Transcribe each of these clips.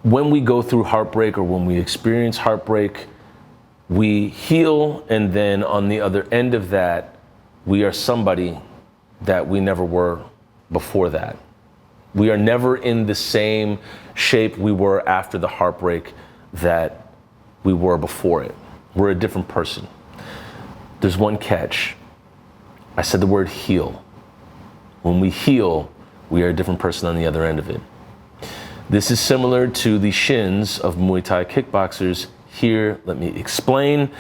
when we go through heartbreak or when we experience heartbreak, we heal, and then on the other end of that, we are somebody that we never were before that. We are never in the same shape we were after the heartbreak that we were before it. We're a different person. There's one catch. I said the word heal. When we heal, we are a different person on the other end of it. This is similar to the shins of Muay Thai kickboxers. Here, let me explain.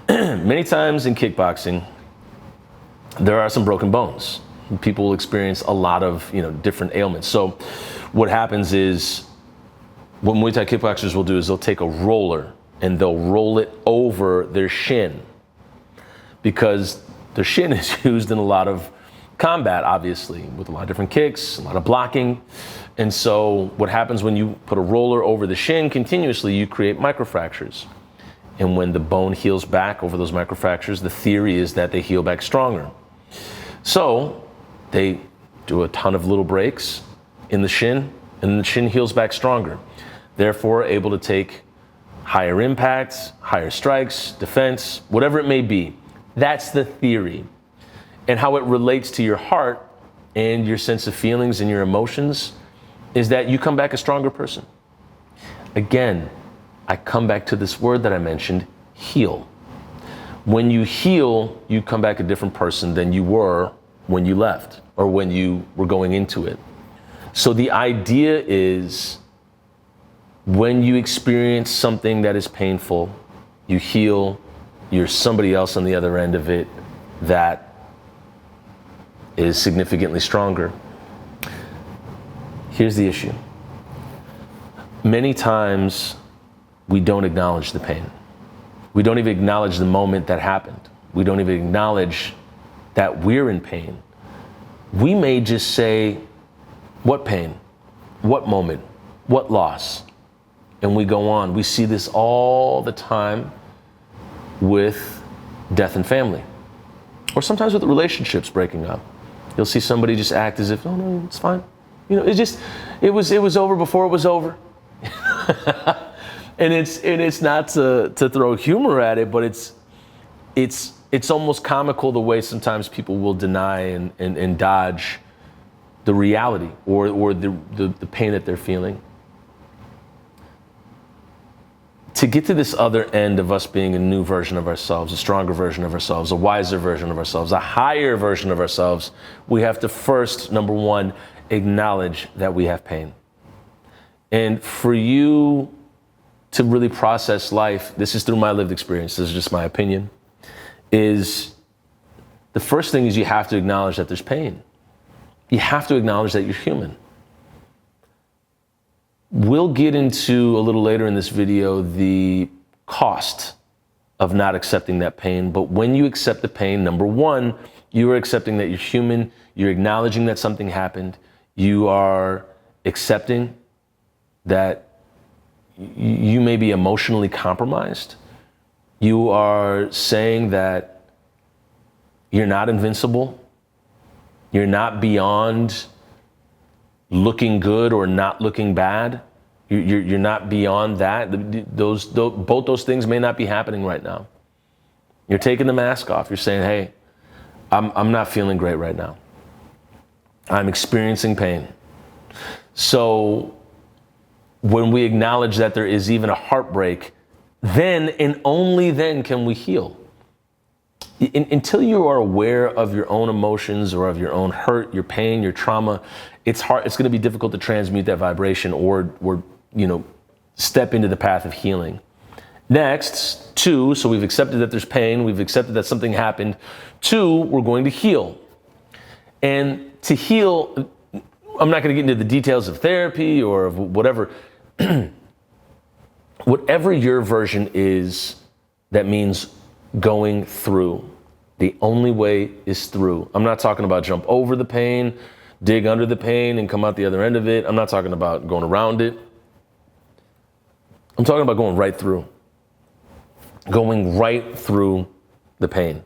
Many times in kickboxing, there are some broken bones. People will experience a lot of, different ailments. So what happens is, what Muay Thai kickboxers will do is they'll take a roller and they'll roll it over their shin, because their shin is used in a lot of combat, obviously, with a lot of different kicks, a lot of blocking. And so what happens when you put a roller over the shin continuously, you create microfractures. And when the bone heals back over those microfractures, the theory is that they heal back stronger. So they do a ton of little breaks in the shin, and the shin heals back stronger. Therefore, able to take higher impacts, higher strikes, defense, whatever it may be. That's the theory. And how it relates to your heart and your sense of feelings and your emotions is that you come back a stronger person. Again, I come back to this word that I mentioned, heal. When you heal, you come back a different person than you were when you left or when you were going into it. So the idea is, when you experience something that is painful, you heal, you're somebody else on the other end of it that is significantly stronger. Here's the issue. Many times we don't acknowledge the pain. We don't even acknowledge the moment that happened. We don't even acknowledge that we're in pain. We may just say, what pain? What moment? What loss? And we go on. We see this all the time with death in family, or sometimes with relationships breaking up. You'll see somebody just act as if, oh no, it's fine. It was over before it was over. and it's not to throw humor at it, but it's almost comical the way sometimes people will deny and dodge the reality or the pain that they're feeling. To get to this other end of us being a new version of ourselves, a stronger version of ourselves, a wiser version of ourselves, a higher version of ourselves, we have to first, number one, acknowledge that we have pain. And for you to really process life, this is through my lived experience, this is just my opinion, is the first thing is you have to acknowledge that there's pain. You have to acknowledge that you're human. We'll get into a little later in this video the cost of not accepting that pain. But when you accept the pain, number one, you are accepting that you're human. You're acknowledging that something happened. You are accepting that you may be emotionally compromised. You are saying that you're not invincible. You're not beyond looking good or not looking bad. You're not beyond that. Both those things may not be happening right now. You're taking the mask off. You're saying, hey, I'm not feeling great right now. I'm experiencing pain. So when we acknowledge that there is even a heartbreak, then and only then can we heal. Until you are aware of your own emotions or of your own hurt, your pain, your trauma, it's hard. It's going to be difficult to transmute that vibration or step into the path of healing. Next, two, so we've accepted that there's pain. We've accepted that something happened. Two, we're going to heal. And to heal, I'm not going to get into the details of therapy or of whatever. Whatever your version is, that means going through. The only way is through. I'm not talking about jump over the pain, dig under the pain and come out the other end of it. I'm not talking about going around it. I'm talking about going right through. Going right through the pain.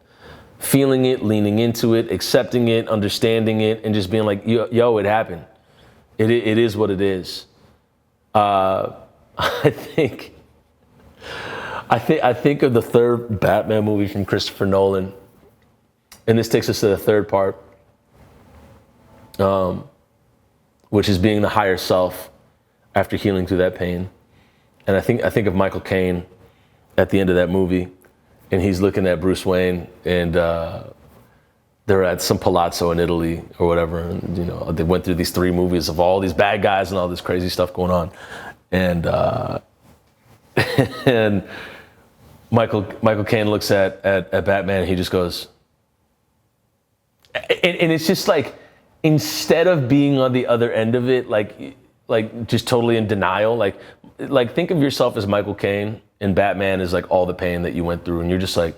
Feeling it, leaning into it, accepting it, understanding it, and just being like, yo, it happened. It is what it is. I think I think of the third Batman movie from Christopher Nolan, and this takes us to the third part, which is being the higher self after healing through that pain. And I think of Michael Caine at the end of that movie, and he's looking at Bruce Wayne, and they're at some palazzo in Italy or whatever, and they went through these 3 movies of all these bad guys and all this crazy stuff going on, and and Michael Caine looks at Batman, and he just goes, and it's just like, instead of being on the other end of it, like just totally in denial, like think of yourself as Michael Caine, and Batman is like all the pain that you went through, and you're just like,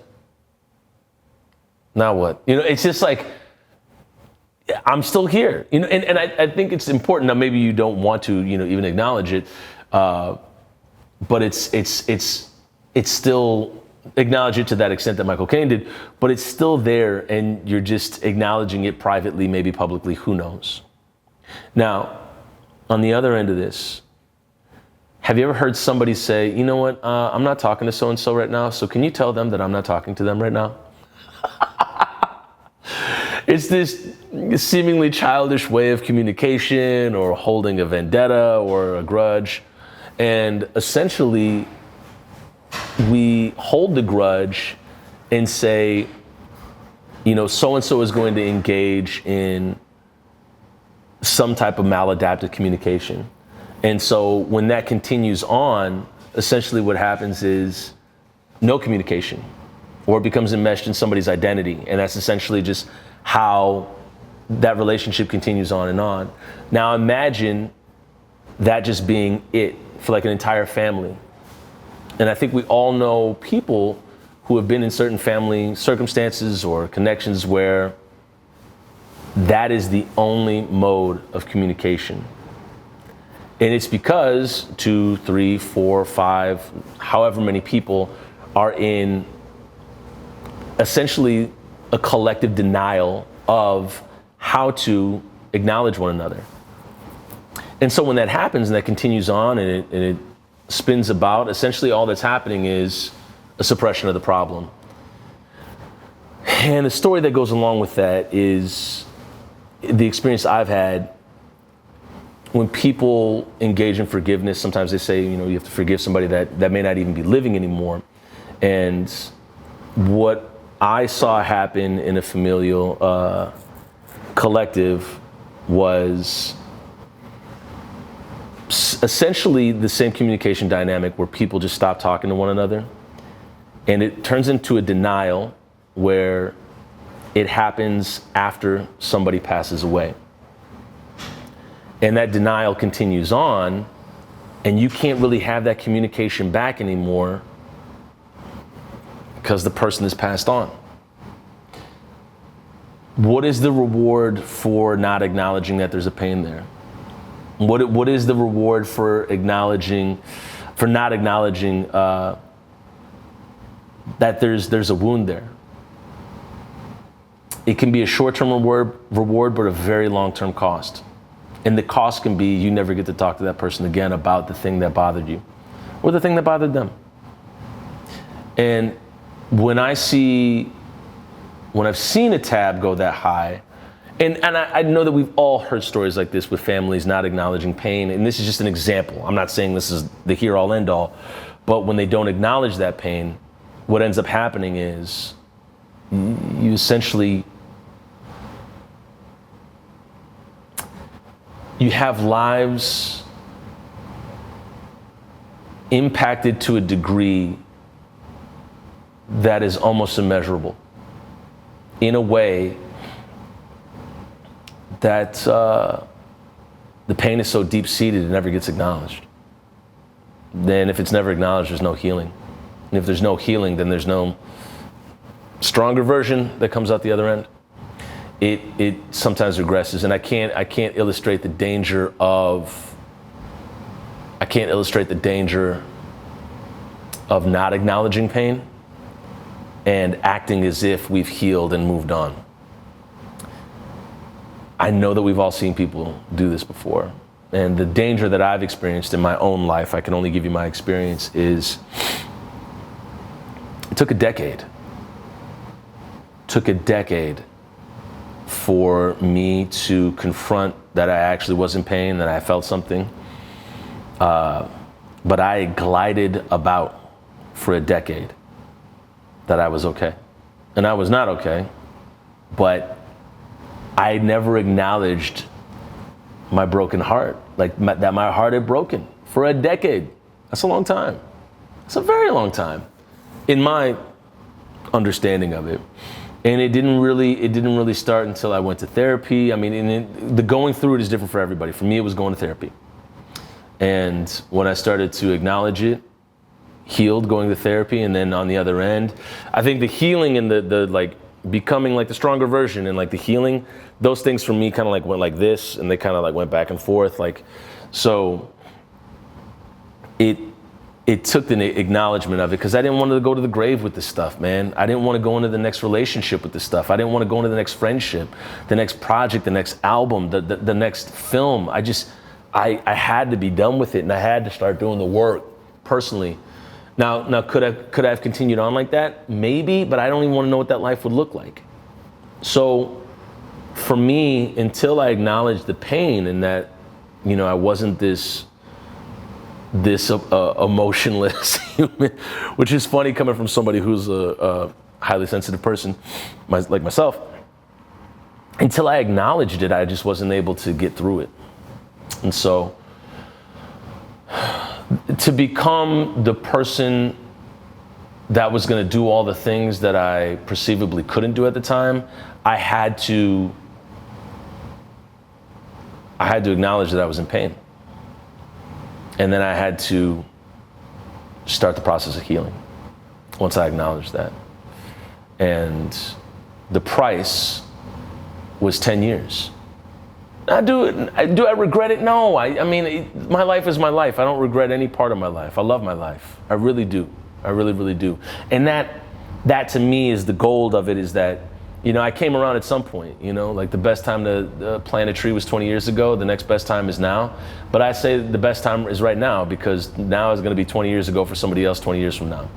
now what? It's just like, I'm still here. And I think it's important. Now maybe you don't want to, even acknowledge it, but it's still, acknowledge it to that extent that Michael Caine did, but it's still there, and you're just acknowledging it privately, maybe publicly, who knows. Now, on the other end of this, have you ever heard somebody say, you know what, I'm not talking to so-and-so right now, so can you tell them that I'm not talking to them right now? It's this seemingly childish way of communication, or holding a vendetta or a grudge, and essentially we hold the grudge and say, so-and-so is going to engage in some type of maladaptive communication. And so when that continues on, essentially what happens is no communication, or it becomes enmeshed in somebody's identity. And that's essentially just how that relationship continues on and on. Now imagine that just being it for like an entire family. And I think we all know people who have been in certain family circumstances or connections where that is the only mode of communication. And it's because 2, 3, 4, 5, however many people are in essentially a collective denial of how to acknowledge one another. And so when that happens and that continues on and it spins about, essentially all that's happening is a suppression of the problem. And the story that goes along with that is the experience I've had when people engage in forgiveness. Sometimes they say, you have to forgive somebody that may not even be living anymore. And what I saw happen in a familial collective was essentially the same communication dynamic where people just stop talking to one another, and it turns into a denial where it happens after somebody passes away. And that denial continues on, and you can't really have that communication back anymore because the person has passed on. What is the reward for not acknowledging that there's a pain there? What is the reward for not acknowledging that there's a wound there? It can be a short-term reward, but a very long-term cost. And the cost can be you never get to talk to that person again about the thing that bothered you, or the thing that bothered them. And when I've seen a tab go that high, and I know that we've all heard stories like this with families not acknowledging pain, and this is just an example. I'm not saying this is the here-all, end-all, but when they don't acknowledge that pain, what ends up happening is you essentially, you have lives impacted to a degree that is almost immeasurable, in a way that the pain is so deep-seated it never gets acknowledged. Then if it's never acknowledged, there's no healing. And if there's no healing, then there's no stronger version that comes out the other end. It sometimes regresses, and I can't illustrate the danger of not acknowledging pain and acting as if we've healed and moved on. I know that we've all seen people do this before. and the danger that I've experienced in my own life, I can only give you my experience, is it took a decade. Took a decade for me to confront that I actually was in pain, that I felt something. But I glided about for a decade that I was okay. And I was not okay, but I never acknowledged my broken heart, like that my heart had broken for a decade. That's a long time. It's a very long time in my understanding of it. And it didn't really start until I went to therapy. I mean, the going through it is different for everybody. For me, it was going to therapy. And when I started to acknowledge it, healed going to therapy, and then on the other end, I think the healing and the like becoming like the stronger version and like the healing, those things for me kind of like went like this, and they kind of like went back and forth. Like, so it took the acknowledgement of it, because I didn't want to go to the grave with this stuff, man. I didn't want to go into the next relationship with this stuff. I didn't want to go into the next friendship, the next project, the next album, the next film. I had to be done with it, and I had to start doing the work personally. Now, could I have continued on like that? Maybe, but I don't even want to know what that life would look like. So for me, until I acknowledged the pain and that, you know, I wasn't this emotionless human, which is funny coming from somebody who's a highly sensitive person like myself. Until I acknowledged it, I just wasn't able to get through it. And so to become the person that was going to do all the things that I perceivably couldn't do at the time, I had to acknowledge that I was in pain. And then I had to start the process of healing once I acknowledged that. And the price was 10 years. Do I regret it? No. I mean, my life is my life. I don't regret any part of my life. I love my life. I really do. I really, really do. And that to me is the gold of it, is that, you know, I came around at some point, you know, like the best time to plant a tree was 20 years ago. The next best time is now. But I say the best time is right now, because now is going to be 20 years ago for somebody else 20 years from now.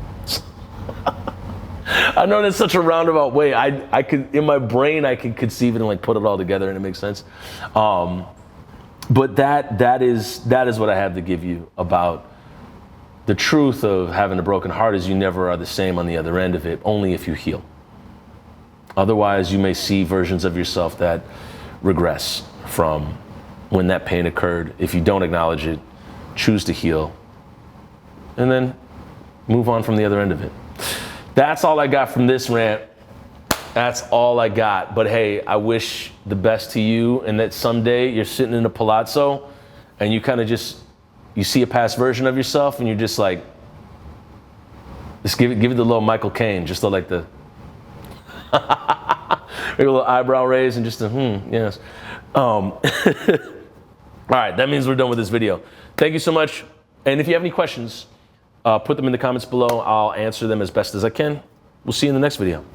I know that's such a roundabout way. I could, in my brain, I can conceive it and like put it all together and it makes sense. But that is what I have to give you about the truth of having a broken heart, is you never are the same on the other end of it, only if you heal. Otherwise, you may see versions of yourself that regress from when that pain occurred. If you don't acknowledge it, choose to heal, and then move on from the other end of it. That's all I got from this rant. That's all I got. But hey, I wish the best to you, and that someday you're sitting in a palazzo and you kind of you see a past version of yourself, and you're just like, just give it the little Michael Caine, just like the maybe a little eyebrow raise and just a yes. All right, that means we're done with this video. Thank you so much. And if you have any questions, put them in the comments below. I'll answer them as best as I can. We'll see you in the next video.